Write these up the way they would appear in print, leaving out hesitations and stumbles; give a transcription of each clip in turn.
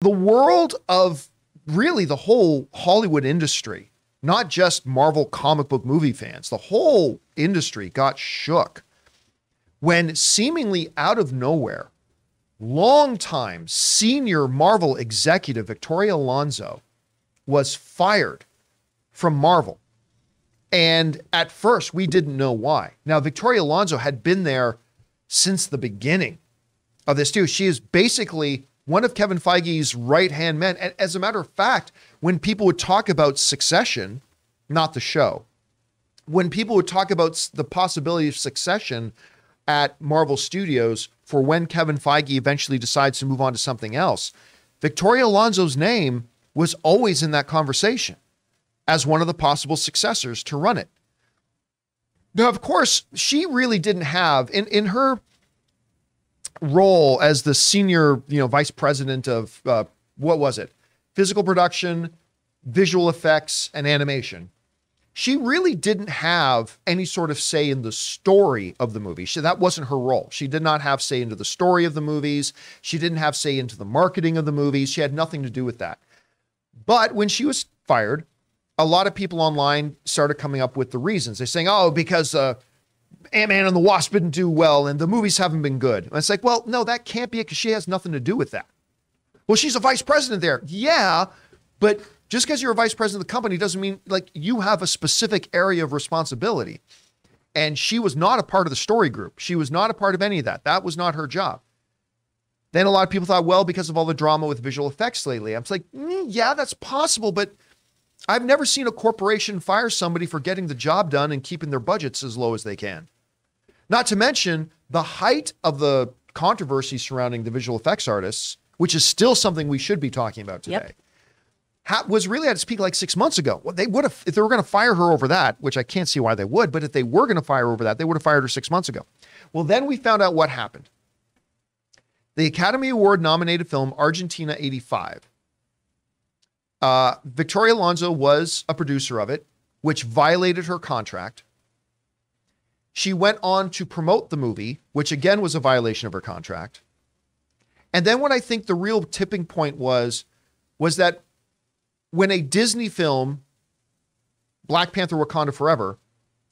the world of really the whole Hollywood industry, not just Marvel comic book movie fans, the whole industry got shook when seemingly out of nowhere, longtime senior Marvel executive Victoria Alonso was fired from Marvel. And at first, we didn't know why. Now, Victoria Alonso had been there since the beginning of this too. She is basically one of Kevin Feige's right-hand men. And as a matter of fact, when people would talk about Succession, not the show, when people would talk about the possibility of Succession at Marvel Studios for when Kevin Feige eventually decides to move on to something else, Victoria Alonso's name was always in that conversation as one of the possible successors to run it. Now, of course, she really didn't have, in her role as the senior, vice president of, what was it? Physical production, visual effects, and animation. She really didn't have any sort of say in the story of the movie. That wasn't her role. She did not have say into the story of the movies. She didn't have say into the marketing of the movies. She had nothing to do with that. But when she was fired, a lot of people online started coming up with the reasons. They're saying, oh, because Ant-Man and the Wasp didn't do well and the movies haven't been good. And it's like, well, no, that can't be it because she has nothing to do with that. Well, she's a vice president there. Yeah, but just because you're a vice president of the company doesn't mean like you have a specific area of responsibility. And she was not a part of the story group. She was not a part of any of that. That was not her job. Then a lot of people thought, well, because of all the drama with visual effects lately. I'm like, yeah, that's possible, but I've never seen a corporation fire somebody for getting the job done and keeping their budgets as low as they can. Not to mention the height of the controversy surrounding the visual effects artists, which is still something we should be talking about today, was really at its peak like 6 months ago. Well, they would have, if they were going to fire her over that, which I can't see why they would, but if they were going to fire her over that, they would have fired her 6 months ago. Well, then we found out what happened. The Academy Award nominated film Argentina 85. Victoria Alonso was a producer of it, which violated her contract. She went on to promote the movie, which again was a violation of her contract. And then what I think the real tipping point was that when a Disney film, Black Panther: Wakanda Forever,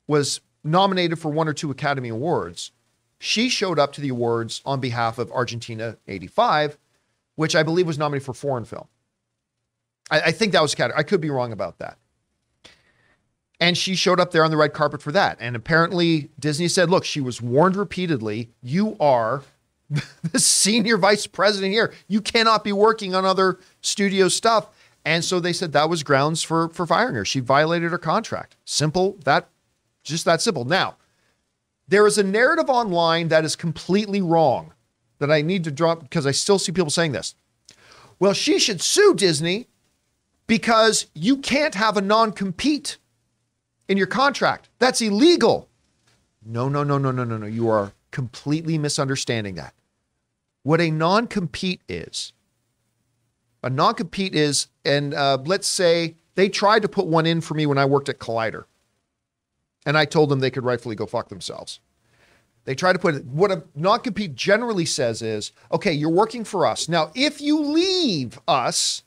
was nominated for 1 or 2 Academy Awards, she showed up to the awards on behalf of Argentina 85, which I believe was nominated for foreign film. I think that was category. I could be wrong about that. And she showed up there on the red carpet for that. And apparently Disney said, look, she was warned repeatedly, you are the senior vice president here. You cannot be working on other studio stuff. And so they said that was grounds for firing her. She violated her contract. Simple, just that simple. Now, there is a narrative online that is completely wrong that I need to drop because I still see people saying this. Well, she should sue Disney because you can't have a non-compete in your contract. That's illegal. No. You are completely misunderstanding that. What a non-compete is, and let's say they tried to put one in for me when I worked at Collider. And I told them they could rightfully go fuck themselves. They tried to put it, what a non-compete generally says is, okay, you're working for us. Now, if you leave us,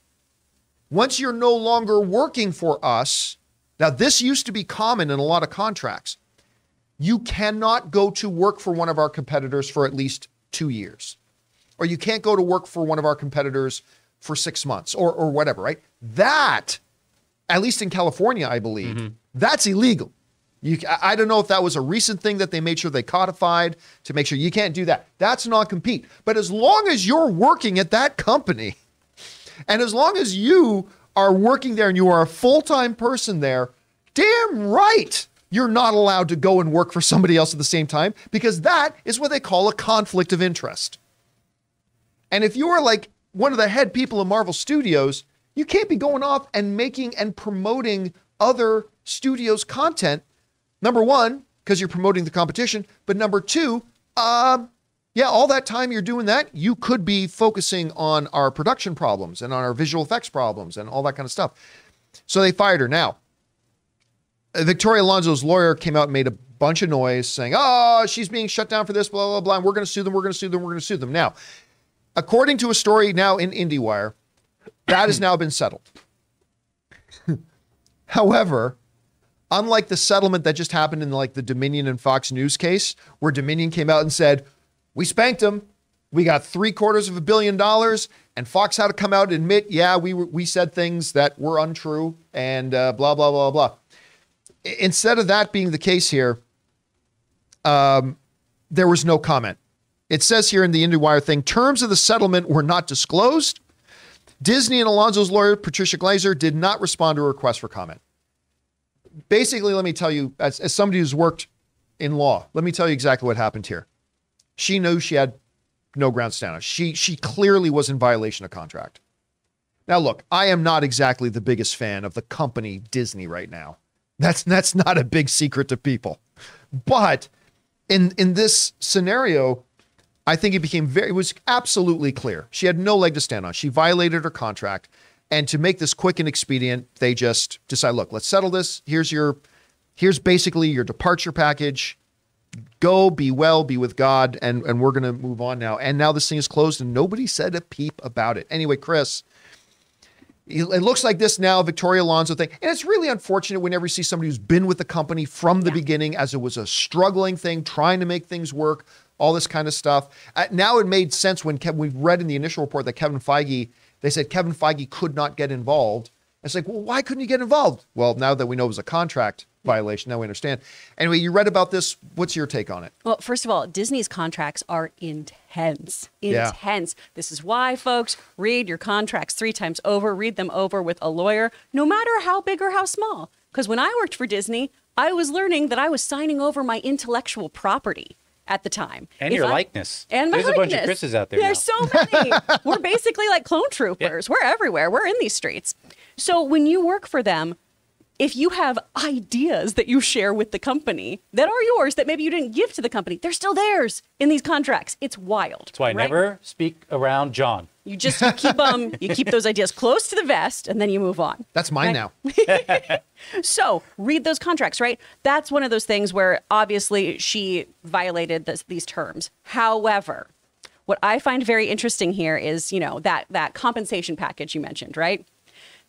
once you're no longer working for us, now this used to be common in a lot of contracts. You cannot go to work for one of our competitors for at least 2 years. Or you can't go to work for one of our competitors for 6 months or whatever, right? That, at least in California, I believe, that's illegal. I don't know if that was a recent thing that they made sure they codified to make sure you can't do that. That's non-compete. But as long as you're working at that company, and as long as you are working there and you are a full-time person there, damn right you're not allowed to go and work for somebody else at the same time, because that is what they call a conflict of interest. And if you are like one of the head people in Marvel Studios, you can't be going off and making and promoting other studios' content. Number one, because you're promoting the competition. But number two, all that time you're doing that, you could be focusing on our production problems and on our visual effects problems and all that kind of stuff. So they fired her. Now, Victoria Alonso's lawyer came out and made a bunch of noise saying, oh, she's being shut down for this, blah, blah, blah. And we're going to sue them. We're going to sue them. We're going to sue them. Now, according to a story now in IndieWire, That has now been settled. However, unlike the settlement that just happened in like the Dominion and Fox News case, where Dominion came out and said, we spanked him, we got $750 million, and Fox had to come out and admit, yeah, we said things that were untrue and blah, blah, blah, blah. Instead of that being the case here, there was no comment. It says here in the IndieWire thing, terms of the settlement were not disclosed. Disney and Alonso's lawyer, Patricia Glazer, did not respond to a request for comment. Basically, let me tell you, as somebody who's worked in law, let me tell you exactly what happened here. She knew she had no ground to stand on. She clearly was in violation of contract. Now, look, I am not exactly the biggest fan of the company Disney right now. That's not a big secret to people. But in this scenario, I think it was absolutely clear. She had no leg to stand on. She violated her contract. And to make this quick and expedient, they just decide, look, let's settle this. Here's basically your departure package. Go, be well, be with God, and we're going to move on now. And now this thing is closed and nobody said a peep about it. Anyway, Chris, it looks like this now, Victoria Alonso thing. And it's really unfortunate whenever you see somebody who's been with the company from the beginning, as it was a struggling thing, trying to make things work, all this kind of stuff. Now it made sense when we read in the initial report that they said Kevin Feige could not get involved. It's like, well, why couldn't you get involved? Well, now that we know it was a contract violation, now we understand. Anyway, you read about this. What's your take on it? Well, first of all, Disney's contracts are intense. Yeah. This is why, folks, read your contracts 3 times over. Read them over with a lawyer, no matter how big or how small. Because when I worked for Disney, I was learning that I was signing over my intellectual property at the time. And your likeness. And my There's likeness. a bunch of Chris's out there There's now. so many. We're basically like clone troopers. We're everywhere. We're in these streets. So when you work for them, if you have ideas that you share with the company that are yours, that maybe you didn't give to the company, they're still theirs in these contracts. It's wild. That's why I never speak around John. You keep those ideas close to the vest and then you move on. That's mine now. So read those contracts, right? That's one of those things where obviously she violated these terms. However, what I find very interesting here is, that compensation package you mentioned, right?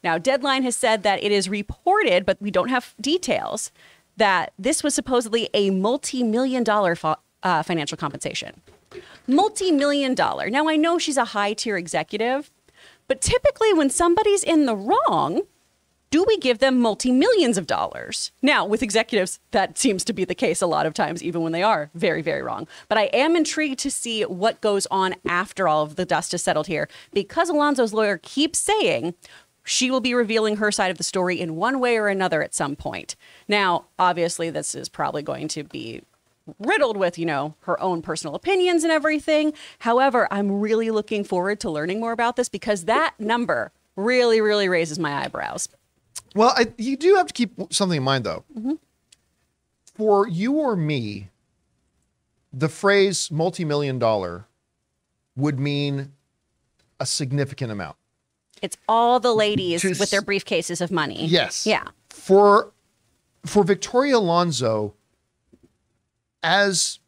Now, Deadline has said that it is reported, but we don't have details, that this was supposedly a multi-million-dollar financial compensation. Multi-million-dollar. Now, I know she's a high-tier executive, but typically when somebody's in the wrong, do we give them multi-millions of dollars? Now, with executives, that seems to be the case a lot of times, even when they are very, very wrong. But I am intrigued to see what goes on after all of the dust is settled here, because Alonso's lawyer keeps saying she will be revealing her side of the story in one way or another at some point. Now, obviously, this is probably going to be riddled with, her own personal opinions and everything. However, I'm really looking forward to learning more about this, because that number really, really raises my eyebrows. Well, you do have to keep something in mind, though. Mm-hmm. For you or me, the phrase multi-million-dollar would mean a significant amount. It's all the ladies with their briefcases of money. Yes. Yeah. For Victoria Alonso, as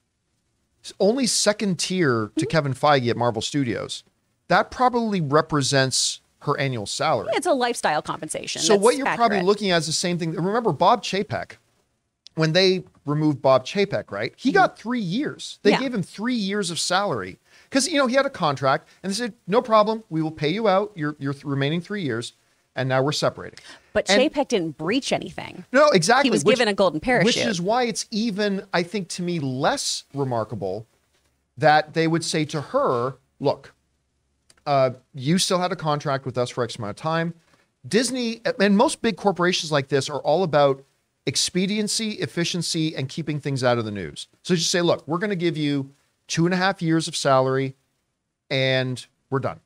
only second tier to Kevin Feige at Marvel Studios, that probably represents her annual salary. It's a lifestyle compensation. So what you're probably looking at is the same thing. Remember Bob Chapek, when they removed Bob Chapek, right? He got 3 years. They gave him 3 years of salary because, he had a contract, and they said, no problem. We will pay you out your remaining 3 years. And now we're separating. But Chapek didn't breach anything. No, exactly. He was given a golden parachute. Which is why it's even, I think, to me, less remarkable that they would say to her, look, you still had a contract with us for X amount of time. Disney and most big corporations like this are all about expediency, efficiency, and keeping things out of the news. So just say, look, we're going to give you 2.5 years of salary and we're done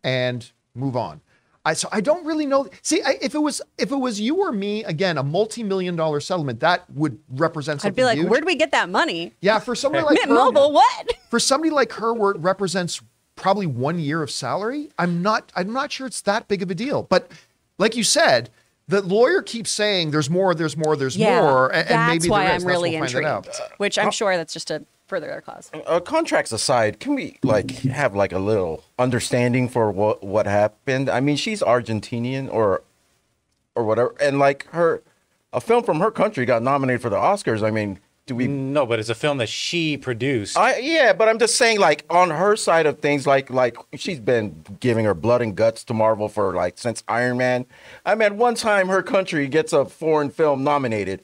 and move on. So I don't really know. See, if it was you or me, again, a multi-million-dollar settlement, that would represent something I'd be like, huge. where'd we get that money? Yeah, for somebody like Mint her, Mobile, what? For somebody like her, where it represents probably 1 year of salary, I'm not sure it's that big of a deal. But like you said, the lawyer keeps saying there's more, and maybe that's why there is. I'm really We'll find that intrigued. out. Which I'm sure that's just a further their cause. Contracts aside, can we like have like a little understanding for what happened? I mean, she's Argentinian or whatever, and like a film from her country got nominated for the Oscars. I mean, do we? No, but it's a film that she produced. Yeah, but I'm just saying, like on her side of things, like she's been giving her blood and guts to Marvel for like since Iron Man. I mean, one time her country gets a foreign film nominated,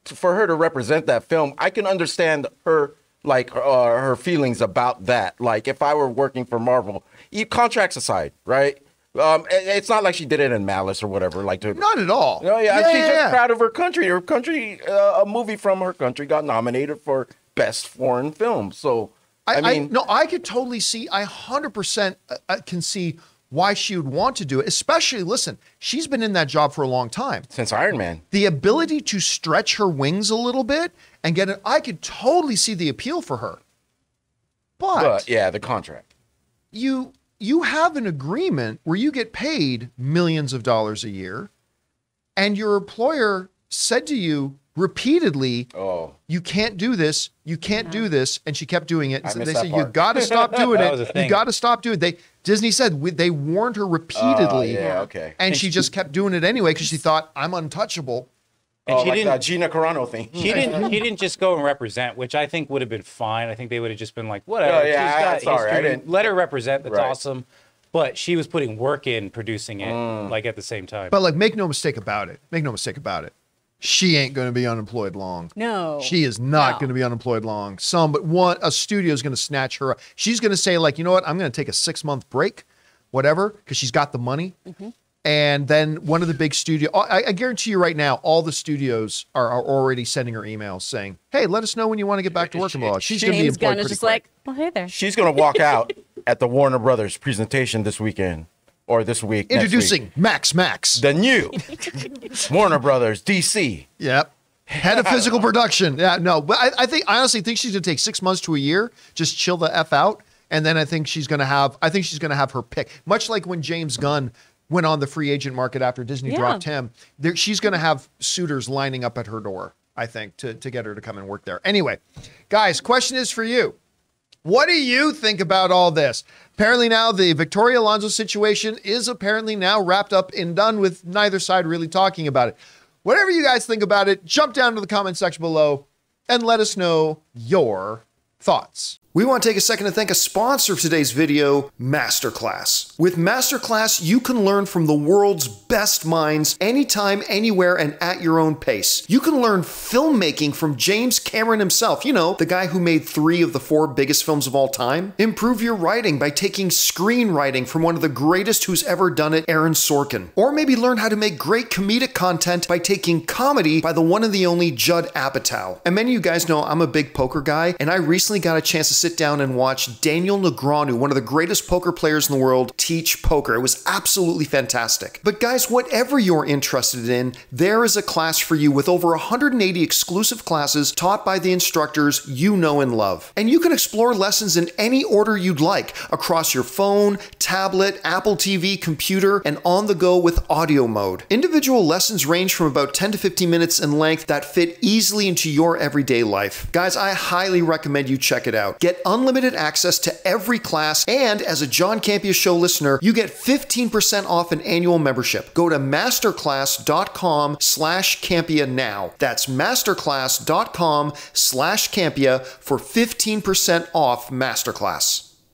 for her to represent that film, I can understand her her feelings about that. Like if I were working for Marvel, contracts aside, right? It's not like she did it in malice or whatever. Like not at all. No, she's just proud of her country. Her country, a movie from her country got nominated for best foreign film. So I mean, I could totally see. I 100% can see why she would want to do it. Especially, listen, she's been in that job for a long time since Iron Man. The ability to stretch her wings a little bit and get it. I could totally see the appeal for her. But yeah, the contract. You have an agreement where you get paid millions of dollars a year, and your employer said to you repeatedly, you can't do this, you can't do this, and she kept doing it. And so they said, you got to stop doing it. You got to stop doing it. Disney said they warned her repeatedly, and she just kept doing it anyway because she thought, I'm untouchable. And she like didn't, that Gina Carano thing. He didn't just go and represent, which I think would have been fine. I think they would have just been like, whatever. I didn't let her represent. That's awesome. But she was putting work in producing it, like at the same time. But like, make no mistake about it. Make no mistake about it. She ain't going to be unemployed long. No. She is not going to be unemployed long. A studio is going to snatch her up. She's going to say like, you know what? I'm going to take a 6-month break, whatever, because she's got the money. Mm-hmm. And then one of the big I guarantee you right now, all the studios are already sending her emails saying, hey, let us know when you want to get back to work tomorrow. She's going to be employed pretty just quick. like, well, hey there. She's going to walk out at the Warner Brothers presentation this weekend or this week. Introducing Max. The new Warner Brothers DC. Yep. Head of physical production. Yeah, no, but I honestly think she's going to take 6 months to a year, just chill the F out. And then I think she's going to have her pick. Much like when James Gunn went on the free agent market after Disney dropped him. She's going to have suitors lining up at her door, I think, to get her to come and work there. Anyway, guys, question is for you. What do you think about all this? Apparently now the Victoria Alonso situation is apparently now wrapped up and done with neither side really talking about it. Whatever you guys think about it, jump down to the comment section below and let us know your thoughts. We want to take a second to thank a sponsor of today's video, MasterClass. With MasterClass, you can learn from the world's best minds anytime, anywhere, and at your own pace. You can learn filmmaking from James Cameron himself, you know, the guy who made 3 of the 4 biggest films of all time. Improve your writing by taking screenwriting from one of the greatest who's ever done it, Aaron Sorkin. Or maybe learn how to make great comedic content by taking comedy by the one and the only Judd Apatow. And many of you guys know I'm a big poker guy, and I recently got a chance to sit down and watch Daniel Negreanu, one of the greatest poker players in the world, teach poker. It was absolutely fantastic. But guys, whatever you're interested in, there is a class for you with over 180 exclusive classes taught by the instructors you know and love. And you can explore lessons in any order you'd like, across your phone, tablet, Apple TV, computer, and on the go with audio mode. Individual lessons range from about 10 to 15 minutes in length that fit easily into your everyday life. Guys, I highly recommend you check it out. Get unlimited access to every class, and as a John Campea Show listener, you get 15% off an annual membership. Go to masterclass.com/Campea now. That's masterclass.com/Campea for 15% off Masterclass.